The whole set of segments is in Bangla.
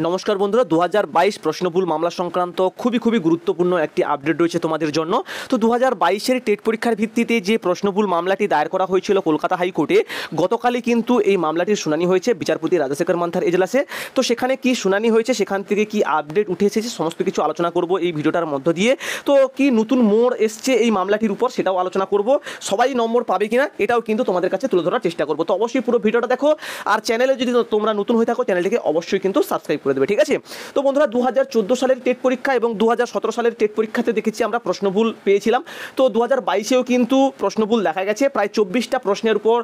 নমস্কার বন্ধুরা, 2022 প্রশ্নভুল মামলা সংক্রান্ত খুবই গুরুত্বপূর্ণ একটি আপডেট রয়েছে তোমাদের জন্য। তো 2022-এর টেট পরীক্ষার ভিত্তিতে যে প্রশ্নভুল মামলাটি দায়ের করা হয়েছিল কলকাতা হাইকোর্টে, গতকালই কিন্তু এই মামলাটির শুনানি হয়েছে বিচারপতি রাজাশেখর মান্থার এজলাসে। তো সেখানে কি শুনানি হয়েছে, সেখান থেকে কি আপডেট উঠে এসেছে, সমস্ত কিছু আলোচনা করব এই ভিডিওটার মধ্য দিয়ে। তো কি নতুন মোড় এসছে এই মামলাটির উপর, সেটাও আলোচনা করব। সবাই নম্বর পাবে কিনা এটাও কিন্তু তোমাদের কাছে তুলে ধরার চেষ্টা করব। তো অবশ্যই পুরো ভিডিওটা দেখো, আর চ্যানেলে যদি তোমরা নতুন হয়ে থাকো চ্যানেলটিকে অবশ্যই কিন্তু সাবস্ক্রাইব করে দেবে, ঠিক আছে? তো বন্ধুরা, 2014 সালের টেট পরীক্ষা এবং 2017 সালের টেট পরীক্ষাতে দেখেছি আমরা প্রশ্নভুল পেয়েছিলাম। তো 2022-এও কিন্তু প্রশ্নভুল দেখা গেছে। প্রায় 24টা প্রশ্নের উপর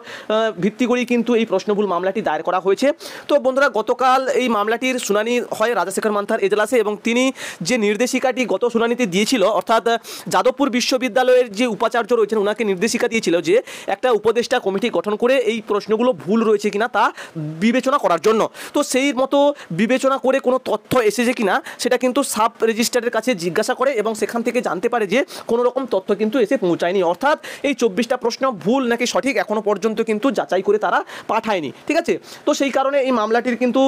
ভিত্তি করেই কিন্তু এই প্রশ্নভুল মামলাটি দায়ের করা হয়েছে। তো বন্ধুরা, গতকাল এই মামলাটির শুনানি হয় রাজাশেখর মান্থার এজলাসে, এবং তিনি যে নির্দেশিকাটি গত শুনানিতে দিয়েছিল, অর্থাৎ যাদবপুর বিশ্ববিদ্যালয়ের যে উপাচার্য রয়েছেন ওনাকে নির্দেশিকা দিয়েছিল যে একটা উপদেষ্টা কমিটি গঠন করে এই প্রশ্নগুলো ভুল রয়েছে কিনা তা বিবেচনা করার জন্য। তো সেই মতো বিবেচনা করে কোনো তথ্য এসেছে কিনা সেটা কিন্তু সাব রেজিস্ট্রারের কাছে জিজ্ঞাসা করে, এবং সেখান থেকে জানতে পারে যে কোনো রকম তথ্য কিন্তু এসে পৌঁছায়নি। অর্থাৎ এই 24টা প্রশ্ন ভুল নাকি সঠিক এখনও পর্যন্ত কিন্তু যাচাই করে তারা পাঠায়নি, ঠিক আছে? তো সেই কারণে এই মামলাটির কিন্তু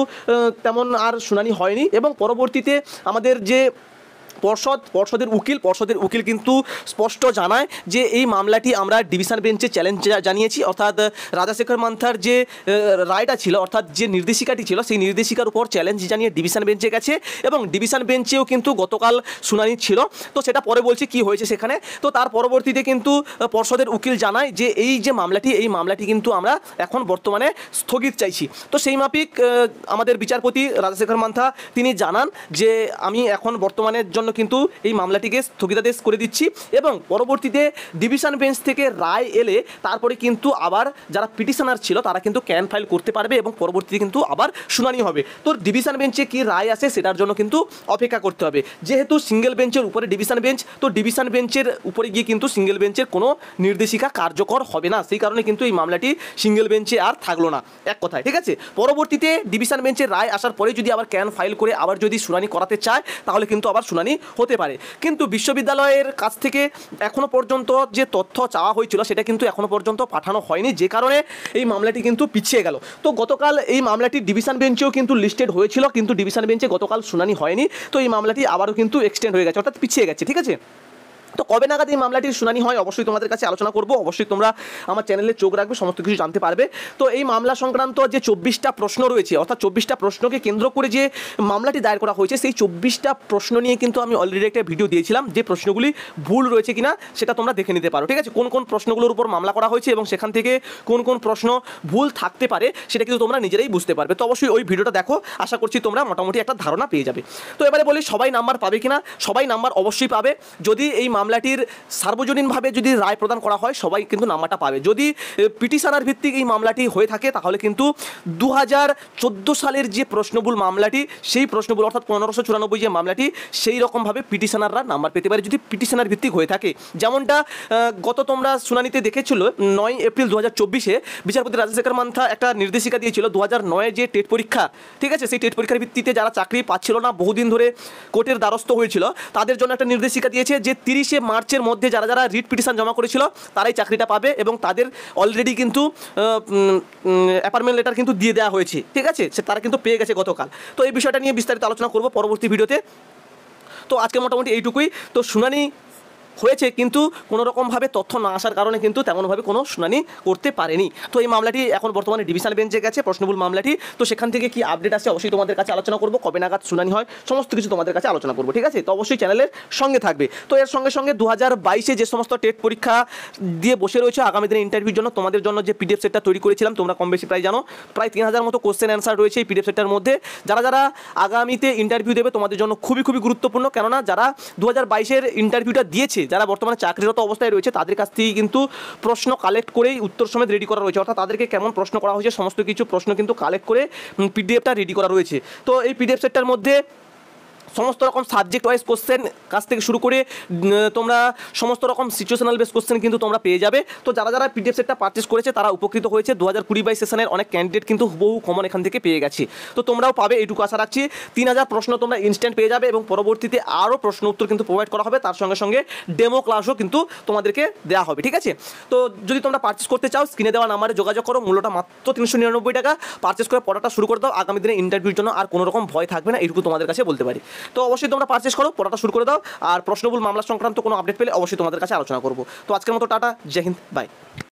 তেমন আর শুনানি হয়নি, এবং পরবর্তীতে আমাদের যে পর্ষদের উকিল কিন্তু স্পষ্ট জানায় যে এই মামলাটি আমরা ডিভিশন বেঞ্চে চ্যালেঞ্জ জানিয়েছি। অর্থাৎ রাজাশেখর মান্থার যে রায়টা ছিল, অর্থাৎ যে নির্দেশিকাটি ছিল, সেই নির্দেশিকার উপর চ্যালেঞ্জ জানিয়ে ডিভিশন বেঞ্চে গেছে, এবং ডিভিশন বেঞ্চেও কিন্তু গতকাল শুনানি ছিল। তো সেটা পরে বলছি কি হয়েছে সেখানে। তো তার পরবর্তীতে কিন্তু পর্ষদের উকিল জানায় যে এই যে মামলাটি কিন্তু আমরা এখন বর্তমানে স্থগিত চাইছি। তো সেই মাফিক আমাদের বিচারপতি রাজাশেখর মান্থা তিনি জানান যে আমি এখন বর্তমানের জন্য কিন্তু এই মামলাটিকে স্থগিতাদেশ করে দিচ্ছি, এবং পরবর্তীতে ডিভিশন বেঞ্চ থেকে রায় এলে তারপরে কিন্তু আবার যারা পিটিশনার ছিল তারা কিন্তু ক্যান ফাইল করতে পারবে, এবং পরবর্তীতে কিন্তু আবার শুনানি হবে। তো ডিভিশন বেঞ্চে কি রায় আসে সেটার জন্য কিন্তু অপেক্ষা করতে হবে। যেহেতু সিঙ্গেল বেঞ্চের উপরে ডিভিশন বেঞ্চ, তো ডিভিশন বেঞ্চের উপরে গিয়ে কিন্তু সিঙ্গেল বেঞ্চের কোনো নির্দেশিকা কার্যকর হবে না। সেই কারণে কিন্তু এই মামলাটি সিঙ্গেল বেঞ্চে আর থাকলো না, এক কথায়, ঠিক আছে? পরবর্তীতে ডিভিশন বেঞ্চের রায় আসার পরে যদি আবার ক্যান ফাইল করে আবার যদি শুনানি করাতে চায় তাহলে কিন্তু আবার শুনানি হতে পারে। কিন্তু বিশ্ববিদ্যালয়ের কাছ থেকে এখনো পর্যন্ত যে তথ্য চাওয়া হয়েছিল সেটা কিন্তু এখনো পর্যন্ত পাঠানো হয়নি, যে কারণে এই মামলাটি কিন্তু পিছিয়ে গেল। তো গতকাল এই মামলাটি ডিভিশন বেঞ্চেও কিন্তু লিস্টেড হয়েছিল, কিন্তু ডিভিশন বেঞ্চে গতকাল শুনানি হয়নি। তো এই মামলাটি আবারও কিন্তু এক্সটেন্ড হয়ে গেছে, অর্থাৎ পিছিয়ে গেছে, ঠিক আছে? তো কবে নাগাদ এই মামলাটির শুনানি হয় অবশ্যই তোমাদের কাছে আলোচনা করব। অবশ্যই তোমরা আমার চ্যানেলে চোখ রাখবে, সমস্ত কিছু জানতে পারবে। তো এই মামলা সংক্রান্ত যে 24টা প্রশ্ন রয়েছে, অর্থাৎ 24টা প্রশ্নকে কেন্দ্র করে যে মামলাটি দায়ের করা হয়েছে, সেই 24টা প্রশ্ন নিয়ে কিন্তু আমি অলরেডি একটা ভিডিও দিয়েছিলাম, যে প্রশ্নগুলি ভুল রয়েছে কিনা সেটা তোমরা দেখে নিতে পারো, ঠিক আছে? কোন কোন প্রশ্নগুলোর উপর মামলা করা হয়েছে এবং সেখান থেকে কোন কোন প্রশ্ন ভুল থাকতে পারে সেটা কিন্তু তোমরা নিজেরাই বুঝতে পারবে। তো অবশ্যই ওই ভিডিওটা দেখো, আশা করছি তোমরা মোটামুটি একটা ধারণা পেয়ে যাবে। তো এবারে বলি, সবাই নাম্বার পাবে কিনা? সবাই নাম্বার অবশ্যই পাবে। যদি এই মামলাটির সার্বজনীনভাবে যদি রায় প্রদান করা হয় সবাই কিন্তু নাম্বারটা পাবে। যদি পিটিশনার ভিত্তিক এই মামলাটি হয়ে থাকে তাহলে কিন্তু 2014 সালের যে প্রশ্নভুল মামলাটি, সেই প্রশ্নভুল অর্থাৎ 1594 যে মামলাটি, সেই রকমভাবে পিটিশনাররা নাম্বার পেতে পারে যদি পিটিশনার ভিত্তিক হয়ে থাকে। যেমনটা গত তোমরা শুনানিতে দেখেছিল 9 এপ্রিল 2024-এ বিচারপতি রাজাশেখর মান্থা একটা নির্দেশিকা দিয়েছিল 2009-এর যে টেট পরীক্ষা, ঠিক আছে, সেই টেট পরীক্ষার ভিত্তিতে যারা চাকরি পাচ্ছিল না, বহুদিন ধরে কোর্টের দ্বারস্থ হয়েছিল, তাদের জন্য একটা নির্দেশিকা দিয়েছে যে 30 মার্চের মধ্যে যারা যারা রিট পিটিশন জমা করেছিল তারাই চাকরিটা পাবে, এবং তাদের অলরেডি কিন্তু অ্যাপয়েন্টমেন্ট লেটার কিন্তু দিয়ে দেওয়া হয়েছে, ঠিক আছে? তারা কিন্তু পেয়ে গেছে গতকাল। তো এই বিষয়টা নিয়ে বিস্তারিত আলোচনা করব পরবর্তী ভিডিওতে। তো আজকে মোটামুটি এইটুকুই। তো শুনানি হয়েছে, কিন্তু কোনো রকমভাবে তথ্য না আসার কারণে কিন্তু তেমনভাবে কোনো শুনানি করতে পারেনি। তো এই মামলাটি এখন বর্তমানে ডিভিশন বেঞ্চে গেছে, প্রশ্নভুল মামলাটি। তো সেখান থেকে কি আপডেট আসে অবশ্যই তোমাদের কাছে আলোচনা করব, কবে নাগাদ শুনানি হয় সমস্ত কিছু তোমাদের কাছে আলোচনা করব, ঠিক আছে? তো অবশ্যই চ্যানেলের সঙ্গে থাকবে। তো এর সঙ্গে সঙ্গে 2022-এ যে সমস্ত টেট পরীক্ষা দিয়ে বসে রয়েছে আগামী দিনে ইন্টারভিউর জন্য, তোমাদের জন্য যে পিডিএফ সেটটা তৈরি করেছিলাম, তোমরা কম বেশি প্রায় জানো, প্রায় 3000 মতো কোশ্চেন অ্যান্সার রয়েছে এই পিডিএফ সেটটার মধ্যে। যারা যারা আগামীতে ইন্টারভিউ দেবে তোমাদের জন্য খুবই গুরুত্বপূর্ণ, কেননা যারা 2022-এর ইন্টারভিউটা দিয়েছে, যারা বর্তমানে চাকরিরত অবস্থায় রয়েছে, তাদের কাছ থেকে কিন্তু প্রশ্ন কালেক্ট করেই উত্তর সমেত রেডি করা রয়েছে। অর্থাৎ তাদেরকে কেমন প্রশ্ন করা হয়েছে সমস্ত কিছু প্রশ্ন কিন্তু কালেক্ট করে পিডিএফটা রেডি করা রয়েছে। তো এই পিডিএফ সেটটার মধ্যে সমস্ত রকম সাবজেক্ট ওয়াইজ কোশ্চেন কাছ থেকে শুরু করে তোমরা সমস্ত রকম সিচুয়েশনাল বেস কোশ্চেন কিন্তু তোমরা পেয়ে যাবে। তো যারা যারা পিডিএফ সেটটা পারচেস করেছে তারা উপকৃত হয়েছে। 2020-22 সেশনের অনেক ক্যান্ডিডেট কিন্তু বহু কমন এখান থেকে পেয়ে গেছে। তো তোমরাও পাবে এইটুকু আশা রাখছি। 3000 প্রশ্ন তোমরা ইনস্ট্যান্ট পেয়ে যাবে এবং পরবর্তীতে আরও প্রশ্ন উত্তর কিন্তু প্রোভাইড করা হবে, তার সঙ্গে সঙ্গে ডেমো ক্লাসও কিন্তু তোমাদেরকে দেওয়া হবে, ঠিক আছে। তো যদি তোমরা পারচেস করতে চাও স্ক্রিনে দেওয়া নাম্বারে যোগাযোগ করো, মূল্যটা মাত্র 399 টাকা। পারচেস করে পড়াটা শুরু করে দাও, আগামী দিনে ইন্টারভিউর জন্য আর কোনো রকম ভয় থাকবে না, এইটুকু তোমাদের কাছে বলতে পারি। তো অবশ্যই তোমরা পারচেস করো, পড়াটা শুরু করে দাও, আর প্রশ্নবহুল মামলা সংক্রান্ত কোনো আপডেট পেলে অবশ্যই তোমাদের কাছে আলোচনা করবো। তো আজকের মতো টাটা, জয় হিন্দ, বাই।